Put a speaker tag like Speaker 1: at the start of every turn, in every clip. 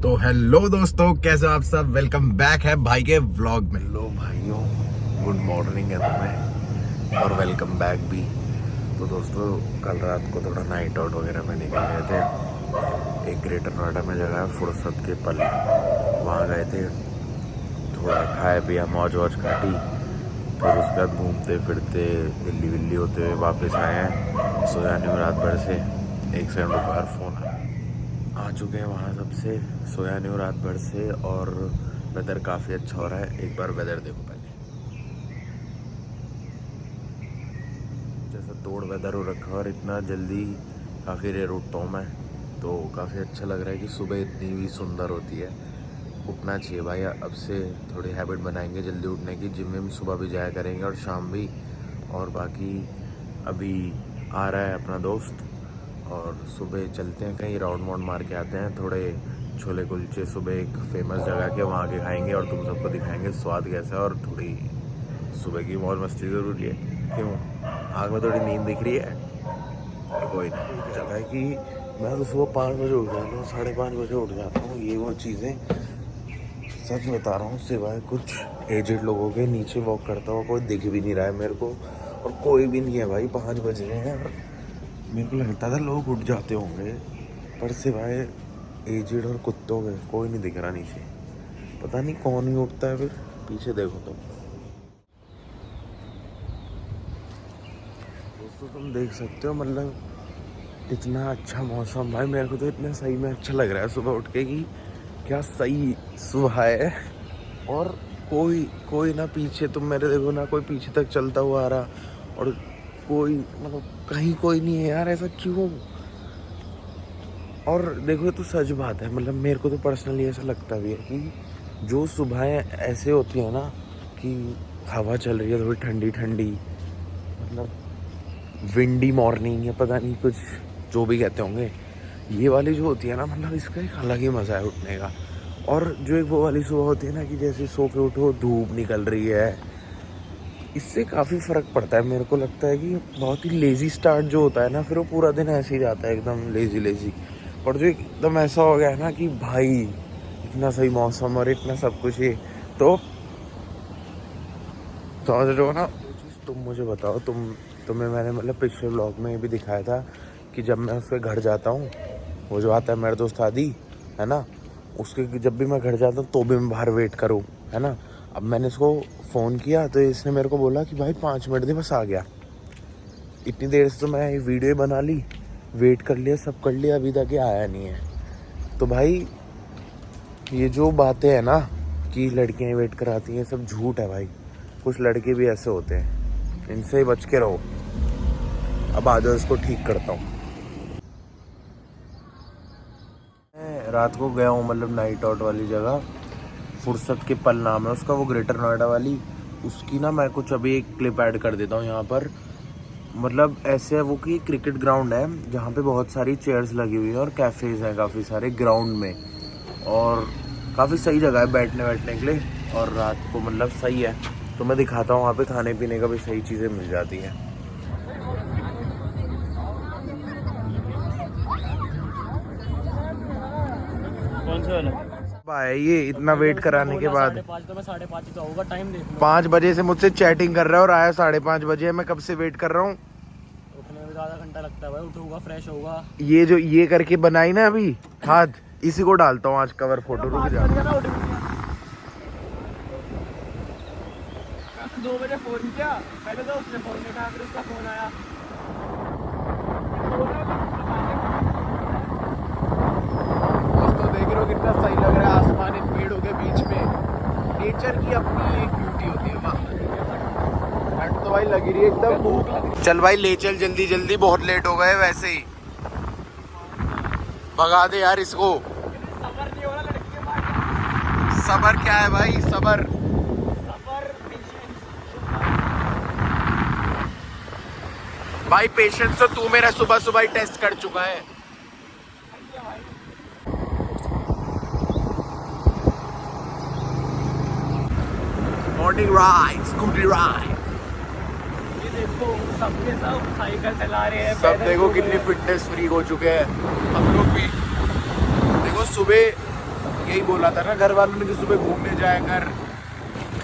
Speaker 1: तो हेलो दोस्तों, कैसे हो आप सब। वेलकम बैक है भाई के व्लॉग में।
Speaker 2: हेलो भाइयों, गुड मॉर्निंग है तुम्हें और वेलकम बैक भी। तो दोस्तों, कल रात को थोड़ा नाइट आउट वगैरह में निकल गए थे। एक ग्रेटर नोएडा में जगह है फुर्सत के पल, वहाँ गए थे। थोड़ा खाया पिया, मौज वौज काटी, फिर उसके बाद घूमते फिरते दिल्ली विल्ली होते हुए वापस आए हैं। सोया नहीं हूँ रात भर से। एक सेकंड रुको यार, फ़ोन आ चुके हैं वहाँ सबसे। सोया नहीं हूँ रात भर से और वेदर काफ़ी अच्छा हो रहा है। एक बार वेदर देखो पहले, जैसा तोड़ वेदर हो रखा है और इतना जल्दी काफ़ी रेयर उठता हूँ मैं, तो काफ़ी अच्छा लग रहा है कि सुबह इतनी भी सुंदर होती है। उठना चाहिए भाई, अब से थोड़ी हैबिट बनाएंगे जल्दी उठने की। जिम में सुबह भी जाया करेंगे और शाम भी। और बाकी अभी आ रहा है अपना दोस्त और सुबह चलते हैं कहीं, राउंड वाउंड मार के आते हैं। थोड़े छोले कुलचे सुबह एक फेमस जगह के वहाँ के खाएंगे और तुम सबको दिखाएंगे स्वाद कैसा है। और थोड़ी सुबह की मौज मस्ती ज़रूरी है। क्यों, आग में थोड़ी नींद दिख रही है पर कोई नहीं। जगह है कि मैं तो सुबह 5 बजे उठ जाता हूँ, 5:30 बजे उठ जाता हूँ। ये वो चीज़ें सच बता रहा हूँ, सिवाय कुछ एजेड लोगों के नीचे वॉक करता हुआ कोई दिख भी नहीं रहा है मेरे को। और कोई भी नहीं है भाई, 5 बज रहे हैं और मेरे को लगता था लोग उठ जाते होंगे, पर सिवाय एजेड और कुत्तों के कोई नहीं दिख रहा नीचे। पता नहीं कौन ही उठता है। फिर पीछे देखो तुम दोस्तों, तुम देख सकते हो मतलब इतना अच्छा मौसम। भाई मेरे को तो इतना सही में अच्छा लग रहा है सुबह उठ के कि क्या सही सुबह है। और कोई कोई ना पीछे, तुम मेरे देखो ना, कोई पीछे तक चलता हुआ आ रहा और कोई मतलब कहीं कोई नहीं है यार, ऐसा क्यों। और देखो ये तो सच बात है, मतलब मेरे को तो पर्सनली ऐसा लगता भी है कि जो सुबहें ऐसे होती है ना कि हवा चल रही है थोड़ी ठंडी ठंडी, मतलब विंडी मॉर्निंग या पता नहीं कुछ जो भी कहते होंगे, ये वाली जो होती है ना, मतलब इसका एक अलग ही मज़ा है उठने का। और जो एक वो वाली सुबह होती है ना कि जैसे सो के उठो धूप निकल रही है, इससे काफ़ी फ़र्क पड़ता है। मेरे को लगता है कि बहुत ही लेज़ी स्टार्ट जो होता है ना, फिर वो पूरा दिन ऐसे ही जाता है एकदम लेज़ी लेज़ी। पर जो एकदम ऐसा हो गया है ना कि भाई इतना सही मौसम और इतना सब कुछ ही, तो समझ रहे हो ना। तुम मुझे बताओ, तुम्हें मैंने मतलब पिछले व्लॉग में भी दिखाया था कि जब मैं उसके घर जाता हूँ, वो जो आता है मेरा दोस्त आदि है ना, उसके जब भी मैं घर जाता हूँ तो भी मैं बाहर वेट करूँ, है ना। अब मैंने इसको फ़ोन किया तो इसने मेरे को बोला कि भाई 5 मिनट दे, बस आ गया। इतनी देर से तो मैं ये वीडियो बना ली, वेट कर लिया, सब कर लिया, अभी तक ये आया नहीं है। तो भाई ये जो बातें हैं ना कि लड़कियाँ वेट कराती हैं, सब झूठ है भाई। कुछ लड़के भी ऐसे होते हैं, इनसे ही बच के रहो। अब आ जाओ, इसको ठीक करता हूँ। मैं रात को गया हूँ मतलब नाइट आउट वाली जगह, फुर्सत के पल नाम है उसका, वो ग्रेटर नोएडा वाली। उसकी ना मैं कुछ अभी एक क्लिप ऐड कर देता हूँ यहाँ पर। मतलब ऐसे है वो कि क्रिकेट ग्राउंड है जहाँ पे बहुत सारी चेयर्स लगी हुई हैं और कैफ़ेज़ हैं काफ़ी सारे ग्राउंड में। और काफ़ी सही जगह है बैठने बैठने के लिए, और रात को मतलब सही है। तो मैं दिखाता हूँ, वहाँ पे खाने पीने का भी सही चीज़ें मिल जाती हैं।
Speaker 3: कौन सा वाला?
Speaker 1: भाई ये इतना वेट कराने के बाद
Speaker 3: 5:30 तो मैं 5:30 ही तो होगा, टाइम देख लो।
Speaker 1: 5 बजे से मुझसे चैटिंग कर रहा है और आया 5:30 बजे। मैं कब से वेट कर रहा हूँ।
Speaker 3: उठने में आधा घंटा लगता है भाई, उठूंगा फ्रेश होगा।
Speaker 1: ये जो ये करके बनाई ना अभी हाथ, इसी को डालता हूँ आज कवर फोटो। रुक जा,
Speaker 3: 2 बजे फोन किया, पहले तो उसने फोन नहीं उठाया, फिर उसका फोन आया।
Speaker 1: दोस्तों देख रहे हो कितना सही लग रहा है आसमान इन पेड़ों के बीच में। नेचर की अपनी एक ब्यूटी होती है वहाँ। ठंड तो भाई लगी रही है एकदम, भूख लग रही है। चल भाई ले चल जल्दी जल्दी, बहुत लेट हो गए वैसे ही। भगा दे यार इसको।
Speaker 3: सबर नहीं हो रहा लड़की के पास।
Speaker 1: सबर क्या है भाई, सबर।
Speaker 3: सबर, पेशेंस।
Speaker 1: भाई पेशेंस तो तू मेरा सुबह सुबह ही टेस्ट कर चुका है। Morning ride, scooty ride.
Speaker 3: ये देखो सबके सब साइकिल चला रहे हैं,
Speaker 1: सब देखो कितने फिटनेस फ्रीक हो चुके हैं हम लोग भी। देखो सुबह यही बोला था ना घर वालों ने कि सुबह घूमने जाया कर,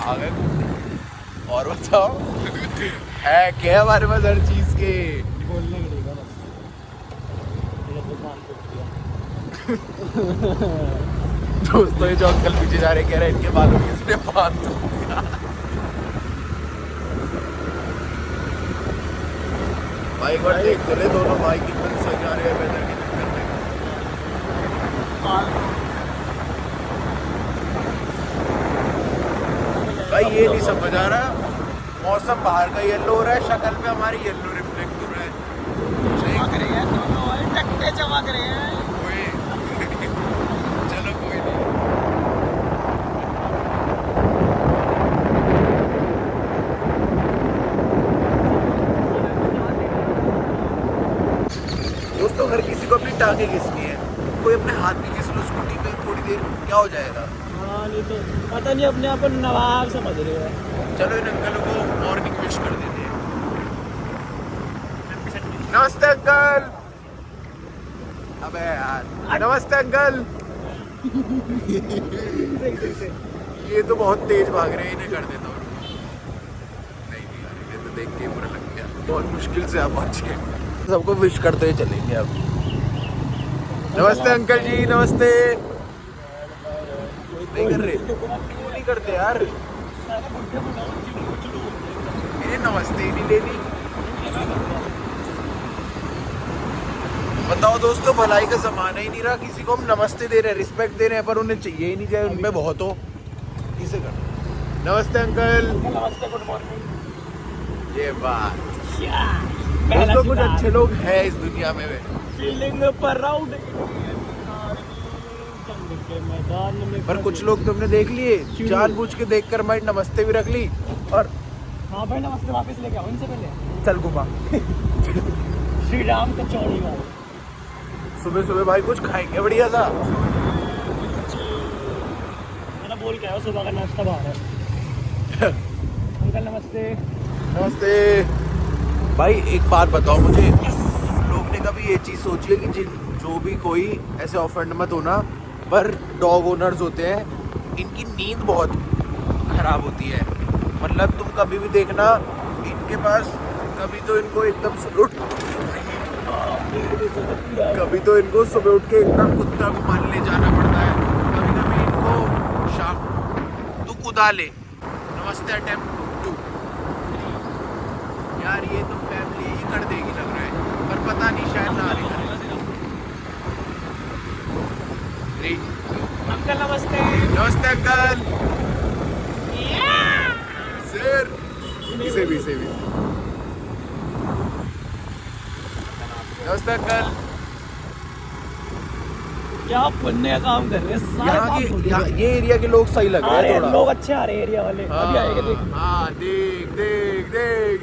Speaker 1: आ गए घूमने। और बताओ है क्या हमारे पास हर चीज के।
Speaker 3: बोलने के लिए बस ये दुकान को दिया।
Speaker 1: दोस्तों ये जो अंकल पीछे जा रहे कह रहे हैं इनके बालों में किसने बांध दिया। भाई एक बार देख तो ले दोनों भाई कितने सही जा रहे हैं वेदर के चक्कर में। भाई ये नहीं समझ आ रहा मौसम बाहर का येलो हो रहा है, शक्ल पे हमारी येलो रिफ्लेक्ट हो रहा है।
Speaker 3: चमक रहे हैं दोनों, टक्के चमक रहे हैं।
Speaker 1: चलो कोई नहीं। दोस्तों हर किसी को अपनी टांगे घिसनी है, कोई अपने हाथ भी घिस लो स्कूटी पे थोड़ी देर, क्या हो जाएगा।
Speaker 3: हाँ नहीं तो पता नहीं अपने आप को नवाब समझ रहे हैं।
Speaker 1: चलो इन अंकलों को मॉर्निंग विश कर देते हैं। नमस्ते अंकल। अबे यार नमस्ते अंकल। ये तो बहुत तेज भाग रहे हैं, इन्हें कर देता हूँ। नहीं यार इन्हें तो देख के ही बुरा लग गया, बहुत मुश्किल से आप पहुंच गए। सबको विश करते हुए चलेंगे अब। नमस्ते अंकल जी, नमस्ते। नहीं कर रहे, क्यों नहीं करते यार, इन्हें नमस्ते ही नहीं लेनी। बताओ दोस्तों भलाई का जमाना ही नहीं रहा, किसी को हम नमस्ते दे रहे हैं, रिस्पेक्ट दे रहे हैं, पर उन्हें चाहिए ही नहीं, चाहे उनमें बहुत हो। किसे कर नमस्ते अंकल।
Speaker 3: नमस्ते, गुड मॉर्निंग।
Speaker 1: ये बात दोस्तों कुछ अच्छे लोग हैं इस दुनिया में।
Speaker 3: फीलिंग प्राउड के मैदान में।
Speaker 1: पर कुछ लोग तुमने देख लिए जानबूझ के देखकर मैं नमस्ते भी रख ली। और
Speaker 3: हाँ भाई नमस्ते वापस लेके आओ इनसे पहले।
Speaker 1: चल घुमा।
Speaker 3: श्री राम कचौड़ी वाले।
Speaker 1: सुबह सुबह भाई कुछ खाएंगे बढ़िया सा।
Speaker 3: मैंने बोल के आया सुबह का नाश्ता बाहर है। अंकल नमस्ते।
Speaker 1: नमस्ते। भाई एक बात बताओ मुझे, लोग ने कभी ये चीज़ सोची है कि जो भी कोई ऐसे ऑफेंड मत होना, पर डॉग ओनर्स होते हैं इनकी नींद बहुत खराब होती है। मतलब तुम कभी भी देखना इनके पास, कभी तो इनको एकदम कभी तो इनको सुबह उठ के एकदम कुत्ता को मान ले जाना पड़ता है, कभी कभी इनको शाम तू कुदा ले। नमस्ते अटेम्प्ट टू। यार ये तो फैमिली ही कर देगी लग रहा है, पर पता नहीं शायद ना नहीं।
Speaker 3: अंकल नमस्ते।
Speaker 1: नमस्ते अंकल। सर इसे भी नमस्ते अंकल।
Speaker 3: क्या पुण्य काम कर रहे हैं
Speaker 1: यहाँ ये एरिया के लोग सही लग रहे हैं थोड़ा।
Speaker 3: लोग अच्छे आ रहे हैं एरिया वाले। अभी आएंगे देख।
Speaker 1: हाँ देख देख देख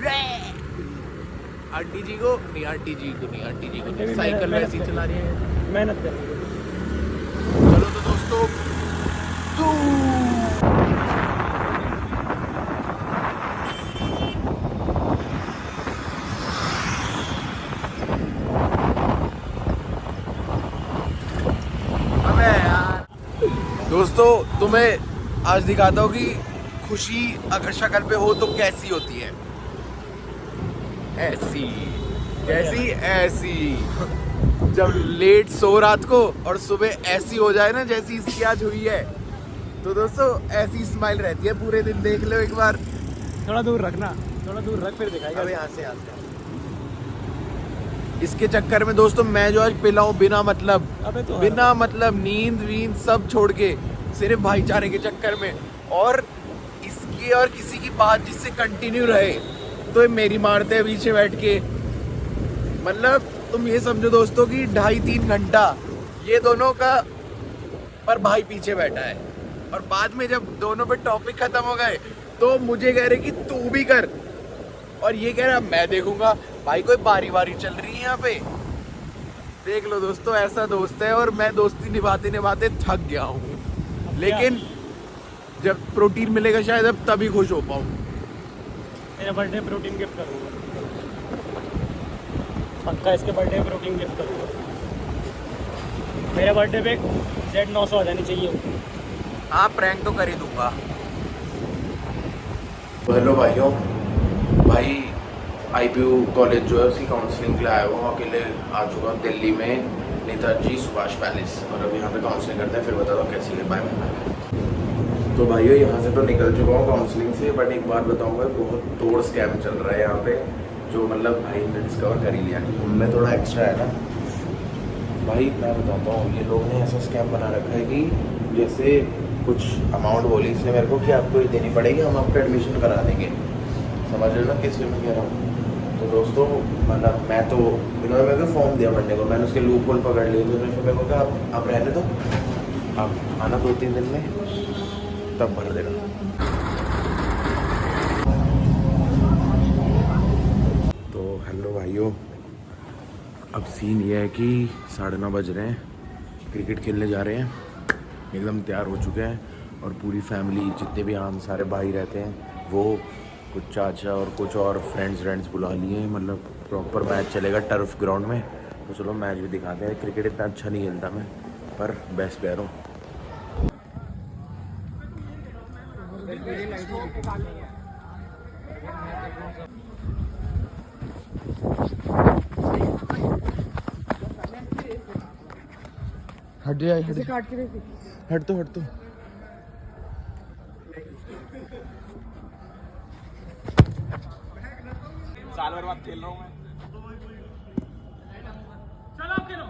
Speaker 1: आंटी जी को नहीं, आंटी जी को नहीं, आंटी जी को नहीं, साइकिल वैसी चला रही है,
Speaker 3: मेहनत करेंगे।
Speaker 1: चलो तो दोस्तों अबे यार दोस्तों तुम्हें आज दिखाता हूँ कि खुशी अगर शक्ल पे हो तो कैसी होती है। ऐसी कैसी ऐसी जब लेट सो रात को और सुबह ऐसी हो जाए ना जैसी इसकी आज हुई है, तो दोस्तों ऐसी स्माइल रहती है पूरे दिन। देख लो एक बार,
Speaker 3: थोड़ा दूर रखना, थोड़ा दूर रख फिर दिखाएगा।
Speaker 1: अब यहाँ से इसके चक्कर में दोस्तों मैं जो आज पिला हूँ बिना मतलब,
Speaker 3: अबे तो
Speaker 1: बिना मतलब नींद वींद सब छोड़ के सिर्फ भाईचारे के चक्कर में, और इसकी और किसी की बात जिससे कंटिन्यू रहे तो ये मेरी मारते हैं पीछे बैठ के। मतलब तुम ये समझो दोस्तों कि 2.5-3 घंटा ये दोनों का, पर भाई पीछे बैठा है, और बाद में जब दोनों पे टॉपिक खत्म हो गए तो मुझे कह रहे कि तू भी कर, और ये कह रहा मैं देखूंगा। भाई कोई बारी बारी चल रही है यहाँ पे। देख लो दोस्तों ऐसा दोस्त है, और मैं दोस्ती निभाते निभाते थक गया हूँ, लेकिन जब प्रोटीन मिलेगा शायद अब तभी खुश हो पाऊँ।
Speaker 3: मेरा बर्थडे प्रोटीन गिफ्ट करूँगा पक्का, इसके बर्थडे प्रोटीन गिफ्ट करूँगा। मेरे बर्थडे पे Z900 आ जानी चाहिए।
Speaker 1: हाँ प्रैंक तो कर ही दूंगा। हेलो भाइयों, भाई IPU कॉलेज जो है उसकी काउंसलिंग के लिए आया हुआ, अकेले आ चुका हूँ दिल्ली में नेताजी सुभाष पैलेस, और अभी यहाँ पे काउंसलिंग करते हैं, फिर बताता हूँ कैसी है। Bye bye. तो भाइयों यहाँ से तो निकल चुका हूँ काउंसलिंग से, बट एक बात बताऊँगा, बहुत तोड़ स्कैम चल रहा है यहाँ पे, जो मतलब भाई ने डिस्कवर कर ही लिया। उनमें थोड़ा एक्स्ट्रा है ना भाई, मैं बताता हूँ, ये लोग ने ऐसा स्कैम बना रखा है कि जैसे कुछ अमाउंट बोली इसने मेरे को कि आपको ये देनी पड़ेगी, हम आपका एडमिशन करा देंगे। समझ रहे हो ना किस लिए मैं कह रहा हूँ? तो दोस्तों मतलब मैं तो, इन्होंने मेरे को फॉर्म दिया भरने को, मैंने उसके लूप होल पकड़ लिए, तो उन्होंने मेरे को कहा आप रहने दो, आप आना 2-3 दिन में तब भर देना। तो हेलो भाइयों, अब सीन ये है कि 9:30 बज रहे हैं, क्रिकेट खेलने जा रहे हैं, एकदम तैयार हो चुके हैं, और पूरी फैमिली जितने भी हम सारे भाई रहते हैं वो, कुछ चाचा और कुछ और फ्रेंड्स बुला लिए हैं। मतलब प्रॉपर मैच चलेगा टर्फ ग्राउंड में, तो चलो मैच भी दिखाते हैं। क्रिकेट इतना अच्छा नहीं खेलता मैं, पर बेस्ट प्लेयर हूँ। हट जाए, हट तो
Speaker 3: साल भर बाद खेल रहा हूँ मैं। चलो खेलो।